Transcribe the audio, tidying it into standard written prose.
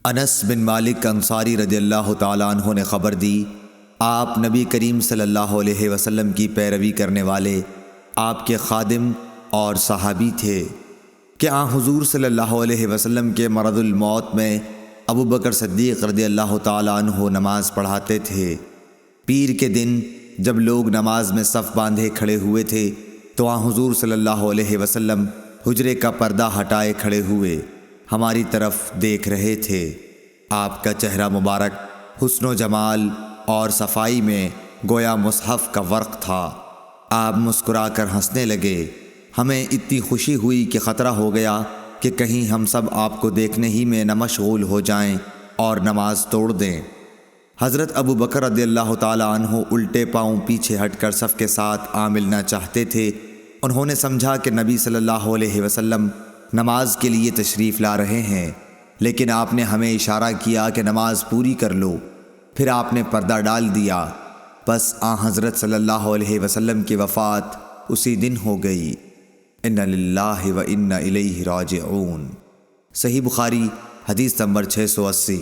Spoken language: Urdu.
انس بن مالک انصاری رضی اللہ تعالیٰ عنہ نے خبر دی، آپ نبی کریم صلی اللہ علیہ وسلم کی پیروی کرنے والے آپ کے خادم اور صحابی تھے کہ حضور صلی اللہ علیہ وسلم کے مرض الموت میں ابو بکر صدیق رضی اللہ تعالیٰ عنہ نماز پڑھاتے تھے۔ پیر کے دن جب لوگ نماز میں صف باندھے کھڑے ہوئے تھے تو حضور صلی اللہ علیہ وسلم حجرے کا پردہ ہٹائے کھڑے ہوئے ہماری طرف دیکھ رہے تھے۔ آپ کا چہرہ مبارک حسن و جمال اور صفائی میں گویا مصحف کا ورق تھا۔ آپ مسکرا کر ہنسنے لگے۔ ہمیں اتنی خوشی ہوئی کہ خطرہ ہو گیا کہ کہیں ہم سب آپ کو دیکھنے ہی میں نہ مشغول ہو جائیں اور نماز توڑ دیں۔ حضرت ابو بکر رضی اللہ تعالیٰ عنہ الٹے پاؤں پیچھے ہٹ کر صف کے ساتھ ملنا چاہتے تھے۔ انہوں نے سمجھا کہ نبی صلی اللہ علیہ وسلم نماز کے لیے تشریف لا رہے ہیں، لیکن آپ نے ہمیں اشارہ کیا کہ نماز پوری کر لو۔ پھر آپ نے پردہ ڈال دیا۔ بس حضرت صلی اللہ علیہ وسلم کی وفات اسی دن ہو گئی۔ اِنَّ لِلَّهِ وَإِنَّ إِلَيْهِ رَاجِعُونَ۔ صحیح بخاری حدیث نمبر 680۔